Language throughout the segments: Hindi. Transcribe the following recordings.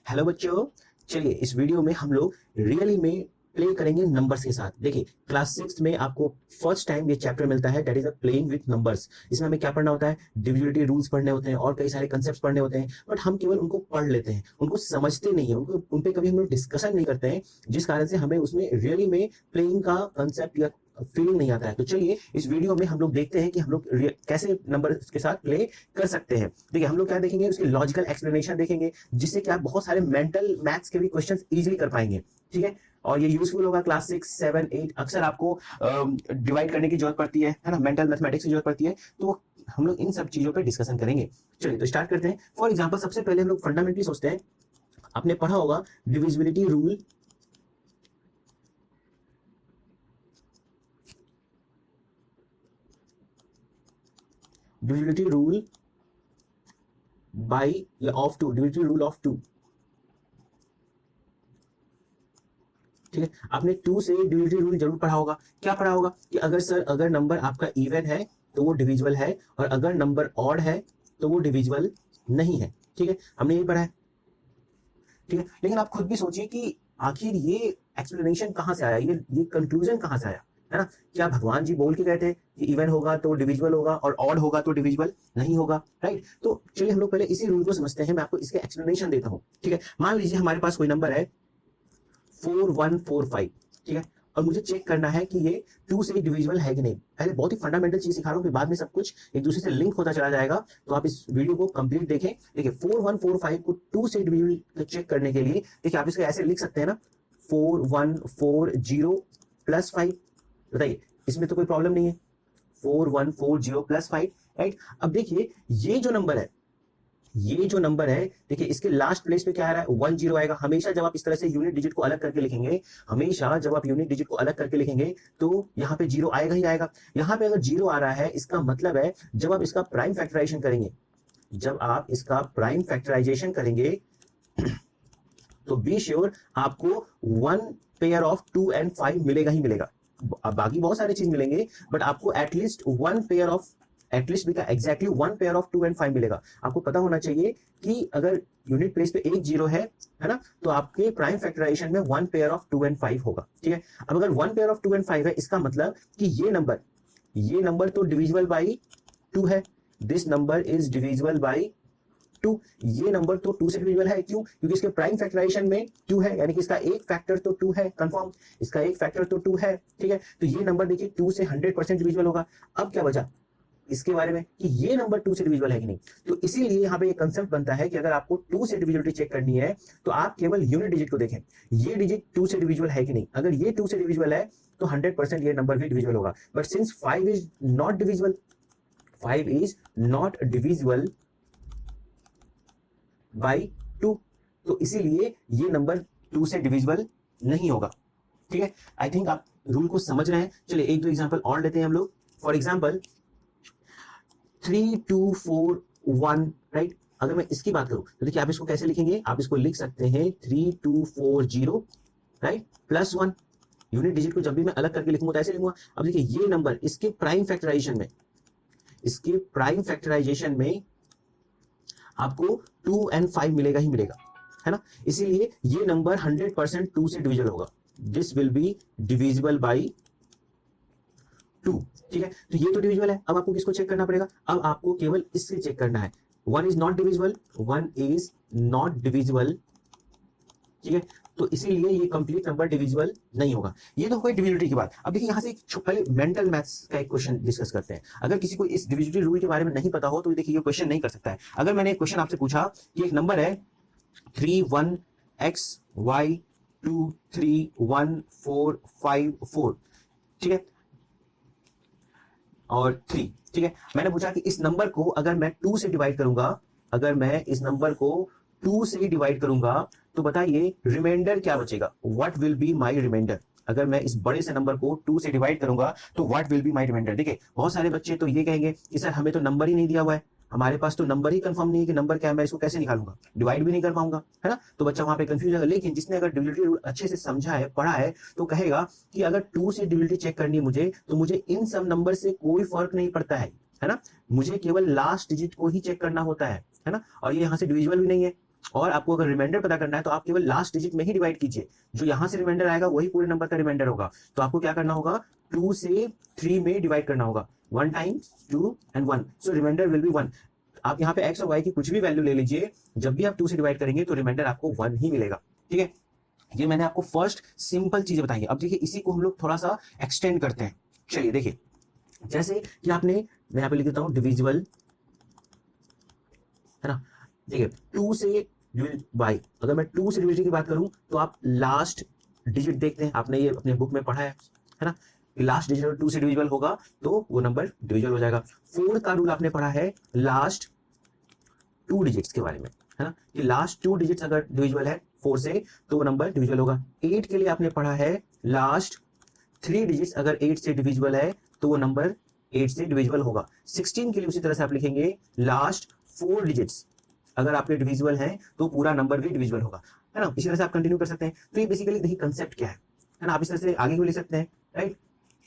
हेलो बच्चों, चलिए इस वीडियो में हम लोग रियली में प्ले करेंगे नंबर्स के साथ। देखिए क्लास 6 में आपको फर्स्ट टाइम ये चैप्टर मिलता है, that is a playing with numbers. इसमें हमें क्या पढ़ना होता है? डिविजिबिलिटी रूल्स पढ़ने होते हैं और कई सारे कंसेप्ट्स पढ़ने होते हैं, बट हम केवल उनको पढ़ लेते हैं, उनको समझते नहीं है, उनको उन पे कभी हम लोग डिस्कशन नहीं करते हैं, जिस कारण से हमें उसमें रियली में प्लेइंग का कंसेप्ट या फीलिंग नहीं आता है। तो चलिए इस वीडियो में हम लोग देखते हैं कि हम लोग कैसे नंबर के साथ प्ले कर सकते हैं। देखिए हम लोग क्या देखेंगे, उसकी लॉजिकल एक्सप्लेनेशन देखेंगे, जिससे कि आप बहुत सारे मेंटल मैथ्स के भी क्वेश्चंस इजीली कर पाएंगे। ठीक है, और ये यूजफुल होगा क्लास 6, 7, 8। अक्सर आपको डिवाइड करने की जरूरत पड़ती है ना, मेंटल मैथमेटिक्स की जरूरत पड़ती है, तो हम लोग इन सब चीजों पे डिस्कशन करेंगे। चलिए तो स्टार्ट करते हैं। फॉर एग्जांपल सबसे पहले हम लोग फंडामेंटली सोचते हैं, आपने पढ़ा होगा divisibility rule. Divisibility rule by या ऑफ 2, डिविजिबिलिटी रूल ऑफ 2। ठीक है, आपने 2 से डिविजिबिलिटी रूल जरूर पढ़ा होगा। क्या पढ़ा होगा कि अगर सर अगर नंबर आपका इवन है तो वो डिविजिबल है, और अगर नंबर ऑड है तो वो डिविजिबल नहीं है। ठीक है, हमने यही पढ़ा है। ठीक है, लेकिन आप खुद भी सोचिए कि आखिर ये एक्सप्लेनेशन कहां से आया, ये कंक्लूजन कहां से आया, है ना? क्या भगवान जी बोल के गए थे कि इवन होगा तो डिविजिबल होगा और ऑड होगा तो डिविजिबल नहीं होगा, राइट? तो चलिए हम लोग पहले इसी रूल को समझते हैं। मैं आपको इसके एक्सप्लेनेशन देता हूं। ठीक है, मान लीजिए हमारे पास कोई नंबर है 4145। ठीक है, और मुझे चेक करना है कि ये 2 से डिविजिबल है कि नहीं। पहले बहुत ही फंडामेंटल चीज सिखा रहा हूँ, फिर बाद में सब कुछ एक दूसरे से लिंक होता चला जाएगा। तो आप इस वीडियो को कंप्लीट देखें। देखिए 4145 को 2 से डिविजिबल चेक करने के लिए देखिए आप इसको ऐसे लिख सकते हैं ना, 4140 प्लस 5। बताइए, इसमें तो कोई प्रॉब्लम नहीं है, 4140 प्लस 5, राइट? अब देखिए ये जो नंबर है, देखिए इसके लास्ट प्लेस पे क्या आ रहा है? 10 आएगा। हमेशा जब आप इस तरह से यूनिट डिजिट को अलग करके लिखेंगे, तो यहाँ पे 0 आएगा ही आएगा। यहाँ पे अगर 0 आ रहा है, इसका मतलब है जब आप इसका प्राइम फैक्टराइजेशन करेंगे, तो बी श्योर आपको 1 पेयर ऑफ 2 and 5 मिलेगा ही मिलेगा। बाकी बहुत सारे चीज मिलेंगे, बट आपको एटलीस्ट 1 पेयर ऑफ, एटलीस्ट भी क्या, एग्जैक्टली 1 पेयर ऑफ 2 and 5 मिलेगा। आपको पता होना चाहिए कि अगर यूनिट प्लेस पे एक 0 है ना, तो आपके प्राइम फैक्टराइजेशन में 1 पेयर ऑफ 2 and 5 होगा। ठीक है, अब अगर 1 पेयर ऑफ 2 and 5 है, इसका मतलब कि ये नंबर तो डिविजिबल बाई 2 है। This number is divisible by 2। ये नंबर तो 2 से डिविजिबल है। क्यों? क्योंकि इसके प्राइम फैक्टराइजेशन में 2 है, यानी कि इसका एक फैक्टर तो 2 है, कंफर्म। इसका एक फैक्टर तो 2 है। ठीक है, तो ये नंबर देखिए 2 से 100% डिविजिबल होगा। अब क्या बचा इसके बारे में कि ये नंबर 2 से डिविजिबल है कि नहीं। तो इसीलिए यहाँ पे ये कंसेप्ट बनता है कि अगर आपको 2 से डिविजिबिलिटी चेक करनी है, तो आप केवल यूनिट डिजिट को देखें, ये डिजिट 2 से डिविजिबल है कि नहीं। अगर ये 2 से डिविजिबल है तो 100% ये नंबर भी डिविजिबल होगा। But since 5 is not divisible, 5 is not divisible by 2, तो इसीलिए ये नंबर 2 से डिविजिबल नहीं होगा। ठीक है, आई थिंक आप रूल को समझ रहे हैं। चलिए एक दो एग्जांपल और लेते हैं हम लोग। For example 3241, right? अगर मैं इसकी बात करूं तो देखिए आप इसको कैसे लिखेंगे, आप इसको लिख सकते हैं 3240, राइट, प्लस 1। यूनिट डिजिट को जब भी मैं अलग करके लिखूंगा तो ऐसे लिखूंगा। अब देखिए ये नंबर इसके प्राइम फैक्टराइजेशन में आपको 2 and 5 मिलेगा ही मिलेगा, है ना? इसीलिए ये नंबर 100% 2 से डिविजिबल होगा। This will be divisible by 2। ठीक है, तो ये तो डिविजिबल है। अब आपको किसको चेक करना पड़ेगा? अब आपको केवल इससे चेक करना है। 1 इज नॉट डिविजिबल, ठीक है, तो इसीलिए ये कंप्लीट नंबर डिविजिबल नहीं होगा। ये तो कोई डिविजिबिलिटी की बात। अब देखिए यहाँ से पहले मेंटल मैथ्स का एक क्वेश्चन डिस्कस करते हैं। अगर किसी को इस डिविजिबिलिटी रूल के बारे में नहीं पता हो तो देखिए ये क्वेश्चन नहीं कर सकता है। अगर मैंने एक क्वेश्चन आपसे पूछा कि एक नंबर है 31xy231454, ठीक है, और 3, ठीक है, मैंने पूछा कि इस नंबर को अगर मैं 2 से डिवाइड करूंगा, तो बताइए रिमाइंडर क्या बचेगा? What will be my reminder? अगर मैं इस बड़े से नंबर को 2 से डिवाइड करूंगा तो what will be my reminder? देखिए बहुत सारे बच्चे तो ये कहेंगे कि सर हमें तो नंबर ही नहीं दिया हुआ है, हमारे पास तो नंबर ही कंफर्म नहीं है कि नंबर क्या है, मैं इसको कैसे निकालूंगा, डिवाइड भी नहीं कर पाऊंगा, है ना? तो बच्चा वहां पे कंफ्यूज होगा। लेकिन जिसने अगर डिविजिबिलिटी रूल अच्छे से समझा है, पढ़ा है, तो कहेगा कि अगर 2 से डिविजिबिलिटी चेक करनी है मुझे, तो मुझे इन सब नंबर से कोई फर्क नहीं पड़ता है ना? मुझे केवल लास्ट डिजिट को ही चेक करना होता है ना? और ये यहाँ से डिविजिबल भी नहीं है, और आपको अगर रिमाइंडर पता करना है तो आप केवल लास्ट डिजिट में ही डिवाइड कीजिए, जो यहां से रिमाइंडर आएगा वही पूरे नंबर का रिमाइंडर होगा। तो आपको क्या करना होगा, 2 से 3 में डिवाइड करना होगा, 1 times 2 and 1, so reminder will be 1। आप यहाँ पे एक्स और वाई की कुछ भी वैल्यू ले लीजिए, जब भी आप 2 से डिवाइड करेंगे तो रिमाइंडर आपको 1 ही मिलेगा। ठीक है, ये मैंने आपको फर्स्ट सिंपल चीजें बताई है। अब देखिए इसी को हम लोग थोड़ा सा एक्सटेंड करते हैं। चलिए देखिए, जैसे कि आपने, मैं यहाँ पे लिख देता हूँ डिविजिबल, है ना, देखिए 2 से बाई, अगर मैं 2 से डिविजन की बात करूं तो आप लास्ट डिजिट देखते हैं, आपने ये अपने बुक में पढ़ा है ना, लास्ट डिजिट 2 से डिविजिबल होगा तो वो नंबर डिविजिबल हो जाएगा। 4 का रूल आपने पढ़ा है लास्ट 2 डिजिट्स के बारे में, है ना, कि लास्ट 2 डिजिट्स अगर डिविजिबल है 4 से तो वो नंबर डिविजिबल होगा। 8 के लिए आपने पढ़ा है लास्ट 3 डिजिट्स अगर 8 से डिविजिबल है तो वो नंबर 8 से डिविजिबल होगा। 16 के लिए उसी तरह से आप लिखेंगे लास्ट 4 डिजिट्स अगर आपके डिविजिबल हैं तो पूरा नंबर भी डिविजिबल होगा, है ना। इसी तरह से आप कंटिन्यू कर सकते हैं। तो ये बेसिकली देखिए कंसेप्ट क्या है ना, आप इस तरह से आगे भी ले सकते हैं, राइट।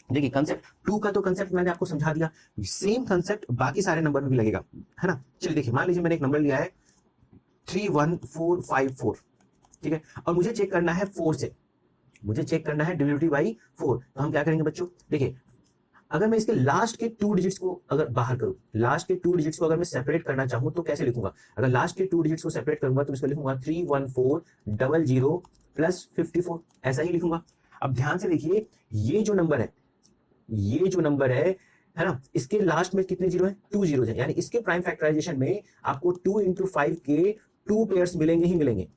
देखिए कंसेप्ट 2 का तो कंसेप्ट मैंने आपको समझा दिया, सेम कंसेप्ट बाकी सारे नंबर में भी लगेगा, है ना। चलिए देखिए, मान लीजिए मैंने एक नंबर लिया है 31454, ठीक है, और मुझे चेक करना है 4 से, मुझे चेक करना है डिविजिबिलिटी बाई 4। तो हम क्या करेंगे बच्चों, देखिए अगर मैं इसके लास्ट के 2 डिजिट्स को अगर बाहर करूं, लास्ट के 2 डिजिट्स को अगर मैं सेपरेट करना चाहूं तो कैसे लिखूंगा, अगर लास्ट के 2 डिजिट्स को सेपरेट करूंगा तो इसको लिखूंगा 31400 प्लस 54, ऐसा ही लिखूंगा। अब ध्यान से देखिए, ये जो नंबर है, ये जो नंबर है ना, इसके लास्ट में कितने जीरो है, 2 जीरो है, यानी इसके प्राइम फैक्टराइजेशन में आपको 2 इंटू 5 के 2 पेयर्स मिलेंगे ही मिलेंगे,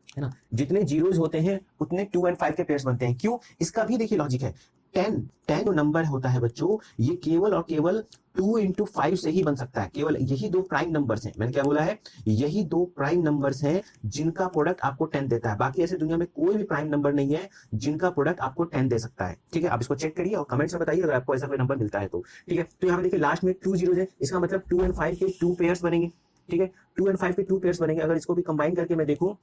है ना। जितने जीरोज होते हैं उतने 2 एंड 5 के पेयर्स बनते हैं। क्यों, इसका भी देखिए लॉजिक है। 10 जो नंबर होता है बच्चों, ये केवल और केवल 2 इंटू 5 से ही बन सकता है। केवल यही 2 प्राइम नंबर्स हैं, मैंने क्या बोला है, यही 2 प्राइम नंबर्स हैं जिनका प्रोडक्ट आपको 10 देता है। बाकी ऐसे दुनिया में कोई भी प्राइम नंबर नहीं है जिनका प्रोडक्ट आपको 10 दे सकता है। ठीक है, आप इसको चेक करिए और कमेंट्स में बताइए अगर आपको ऐसा कोई नंबर मिलता है तो। ठीक है, तो यहाँ पे देखिए लास्ट में 2 जीरो है, इसका मतलब 2 एंड 5 के 2 पेयर्स बनेंगे। ठीक है, 2 एंड 5 के 2 पेयर्स बनेंगे। अगर इसको भी कंबाइन करके मैं देखूं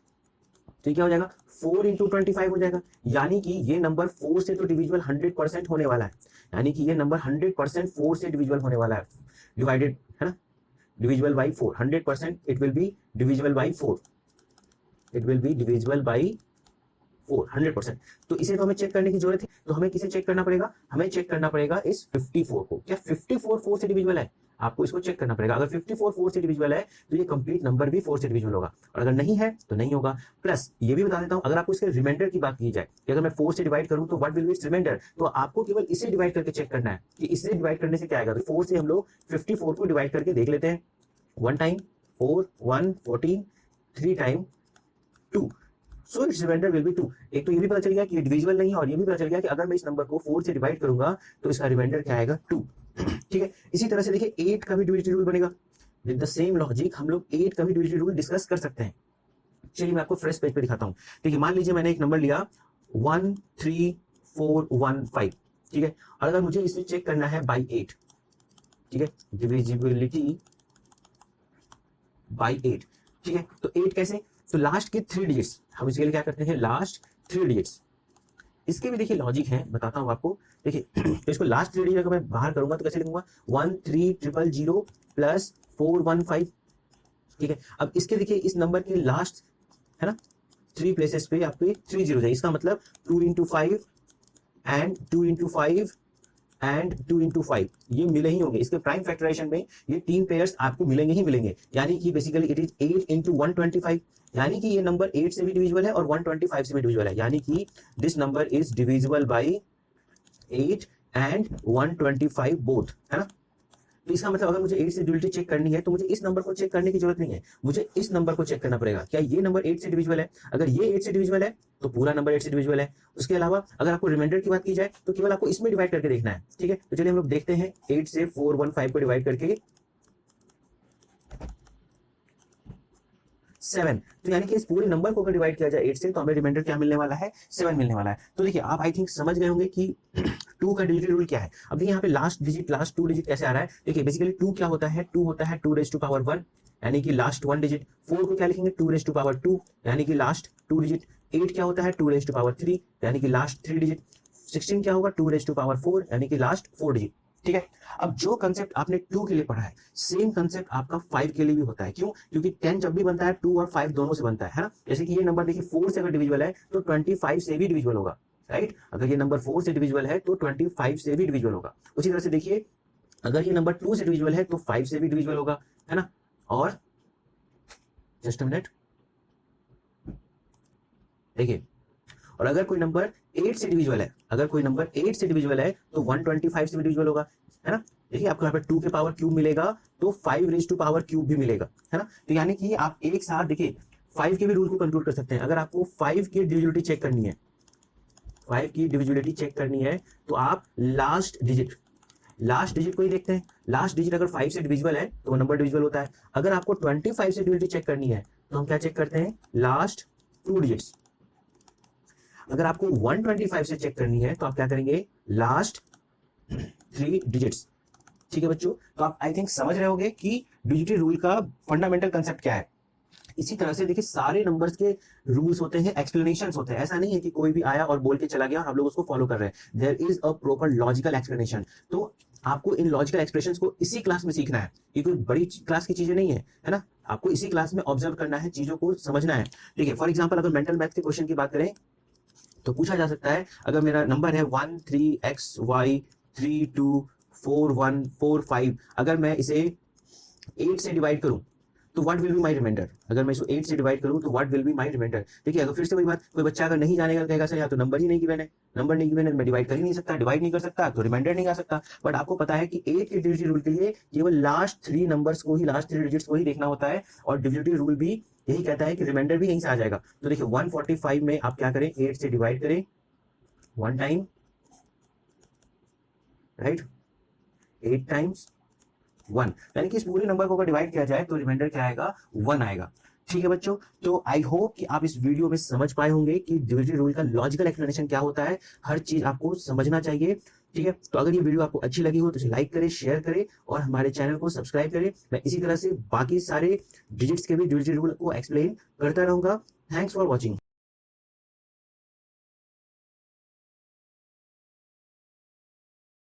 तो क्या हो जाएगा, 4 इंटू 25 हो जाएगा, यानी कि ये नंबर 4 से तो डिविजिबल 100% होने वाला है, यानी कि ये नंबर 100% 4 से डिविजिबल होने वाला है, डिवाइडेड, है ना, divisible by 4, 100% it will be divisible by 4, it will be divisible by 4, 100%। तो इसे तो हमें चेक करने की जरूरत है, तो हमें किसे चेक करना पड़ेगा, हमें चेक करना पड़ेगा इस 54 को। क्या 54 4 से डिविजिबल है, आपको इसको चेक करना पड़ेगा। अगर 54 4 से डिविजिबल है तो ये कंप्लीट नंबर भी 4 से डिविजिबल होगा, और अगर नहीं है तो नहीं होगा। प्लस ये भी बता देता हूं, अगर आपको इसके रिमाइंडर की बात की जाए कि अगर मैं 4 से डिवाइड करूं तो what will be its reminder, तो आपको केवल इसे डिवाइड करके चेक करना है कि इससे डिवाइड करने से क्या आएगा। तो 4 से हम लोग 54 को डिवाइड करके देख लेते हैं, 1 time 4 1 14, 3 time 2, so its reminder will be 2। एक तो ये भी पता चल गया कि ये डिविजिबल नहीं है, और ये भी पता चल गया कि अगर मैं इस नंबर को 4 से डिवाइड करूंगा तो इसका रिमाइंडर क्या आएगा, 2। ठीक है, इसी तरह से देखिए 8 का भी डिविजिबिलिटी रूल बनेगा। विद द सेम लॉजिक हम लोग 8 का भी डिविजिबिलिटी रूल डिस्कस कर सकते हैं। चलिए मैं आपको फ्रेश पेज पे दिखाता हूं। देखिए मान लीजिए मैंने एक नंबर लिया 13415, ठीक है, और अगर मुझे इसे चेक करना है बाई 8, ठीक है, डिविजिबिलिटी बाई 8, ठीक है, तो 8 कैसे, तो लास्ट के 3 डिजिट्स, हम इसके लिए क्या करते हैं, लास्ट 3 डिजिट्स। इसके भी देखिए लॉजिक है, बताता हूं आपको। देखिए तो इसको लास्ट 3 डिजिट अगर मैं बाहर करूंगा तो कैसे लिखूंगा, 13000 प्लस 415, ठीक है। अब इसके देखिए इस नंबर के लास्ट, है ना, 3 प्लेसेस पे आपके 3 जीरो है, इसका मतलब 2 into 5 and 2 into 5 and 2 into 5 ये मिले ही होंगे। इसके प्राइम फैक्टराइजेशन में ये 3 पेयर्स आपको मिलेंगे ही मिलेंगे, यानी कि बेसिकली इट इज 8 इंटू 125, यानी कि ये नंबर 8 से भी डिविजिबल है और 125 से भी डिविजिबल है, यानी कि this number is divisible by 8 and 125 both, है ना। तो इसका मतलब अगर मुझे 8 से डिविजिबिलिटी चेक करनी है तो मुझे इस नंबर को चेक करने की जरूरत नहीं है, मुझे इस नंबर को चेक करना पड़ेगा, क्या ये नंबर 8 से डिविजिबल है। अगर ये 8 से डिविजिबल है तो पूरा नंबर 8 से डिविजिबल है। उसके अलावा अगर आपको रिमाइंडर की बात की जाए तो केवल आपको इसमें डिवाइड करके देखना है, ठीक है। तो चलिए हम लोग देखते हैं 8 से 415 को डिवाइड करके 7, तो यानी कि इस पूरे नंबर को अगर डिवाइड किया जाए 8 से तो हमें रिमाइंडर क्या मिलने वाला है, 7 मिलने वाला है। तो देखिए आप आई थिंक समझ गए होंगे कि 2 का डिजिट रूल क्या है। अब देखिए यहाँ पे लास्ट डिजिट, लास्ट 2 डिजिट कैसे आ रहा है। देखिए बेसिकली 2 क्या होता है, 2 होता है 2 रेज़ टू पावर 1, यानी कि लास्ट 1 डिजिट। 4 को क्या लिखेंगे, 2 रेज़ टू पावर 2, यानी कि लास्ट 2 डिजिट। 8 क्या होता है, 2 रेज़ टू पावर 3, यानी कि लास्ट 3 डिजिट। 16 क्या होगा, 2 रेज़ टू पावर 4, यानी कि लास्ट 4 डिजिट। ठीक है। अब जो कंसेप्ट आपने 2 के लिए पढ़ा है, सेम कंसेप्ट आपका 5 के लिए भी होता है। क्यों? क्योंकि 10 जब भी बनता है 2 और 5 दोनों से बनता है ना। जैसे कि ये नंबर देखिए 4 से अगर डिविजिबल है तो 25 से भी डिविजिबल होगा, राइट। अगर ये नंबर 4 से डिविजिबल है तो 25 से भी डिविजिबल होगा। उसी तरह से देखिए अगर ये नंबर 2 से डिविजिबल है तो 5 से भी डिविजिबल होगा, है ना। और जस्ट अ मिनट, देखिए, और अगर कोई नंबर 8 से डिविजिबल है, अगर कोई नंबर 8 से डिविजिबल है तो 125 से भी डिविजिबल होगा, है ना। देखिए आपको यहाँ पे 2 के पावर क्यूब मिलेगा तो 5 रेज टू पावर क्यूब भी मिलेगा, है ना। तो यानी कि आप एक साथ देखिए 5 के भी रूल को कंट्रोल कर सकते हैं। अगर आपको 5 की डिविजिबिलिटी चेक करनी है, 5 की डिविजिबिलिटी चेक करनी है तो आप लास्ट डिजिट को ही देखते हैं। लास्ट डिजिट अगर 5 से डिविजिबल है तो वो नंबर डिविजिबल होता है। अगर आपको 25 से डिविजिबिलिटी चेक करनी है तो हम क्या चेक करते हैं? Last 2 digits. अगर आपको 125 से चेक करनी है तो आप क्या करेंगे? Last 3 digits. ठीक है बच्चों, तो आप आई थिंक समझ रहे होंगे कि डिजिटल रूल का फंडामेंटल कंसेप्ट क्या है। इसी तरह से देखिए सारे नंबर्स के रूल्स होते हैं, एक्सप्लेनेशंस होते हैं। ऐसा नहीं है कि कोई भी आया और बोल के चला गया और हम लोग उसको फॉलो कर रहे हैं। There is a proper logical explanation. तो आपको इन लॉजिकल एक्सप्रेशंस को इसी क्लास में सीखना है। ये कोई बड़ी क्लास की चीजें नहीं है ना। आपको इसी क्लास में ऑब्जर्व करना है, चीजों को समझना है। ठीक है, फॉर एग्जाम्पल अगर मेंटल मैथ के क्वेश्चन की बात करें तो पूछा जा सकता है अगर मेरा नंबर है 13xy324145, अगर मैं इसे 8 से डिवाइड करूं तो what will be my reminder. अगर मैं इसको 8 से डिवाइड करूं तो what will be my reminder. देखिए अगर फिर से वही बात, कोई बच्चा अगर नहीं जानेगा कहेगा सर या तो नंबर ही नहीं गिवन है, नंबर नहीं गिवन है, मैं डिवाइड कर ही नहीं सकता, डिवाइड नहीं कर सकता तो रिमाइंडर नहीं आ सकता। बट आपको पता है कि 8 के डिविजिबिलिटी रूल के लिए केवल लास्ट 3 नंबर्स को ही, लास्ट 3 डिजिट्स को ही देखना होता है। और डिविजिबिलिटी रूल भी यही कहता है कि रिमाइंडर भी यहीं से आ जाएगा। तो देखिए 145 में आप क्या करें? 8 से डिवाइड करें 1 टाइम, राइट, 8 टाइम्स 1, यानी कि इस पूरे नंबर को अगर डिवाइड किया जाए तो रिमाइंडर क्या आएगा? 1 आएगा। ठीक है बच्चों, तो आई होप कि आप इस वीडियो में समझ पाए होंगे कि डिविजिबल रूल का लॉजिकल एक्सप्लेनेशन क्या होता है। हर चीज आपको समझना चाहिए। ठीक है, तो अगर ये वीडियो आपको अच्छी लगी हो तो इसे लाइक करें, शेयर करें और हमारे चैनल को सब्सक्राइब करें। मैं इसी तरह से बाकी सारे डिजिट्स के भी डिविजिबल रूल को एक्सप्लेन करता रहूंगा। Thanks for watching.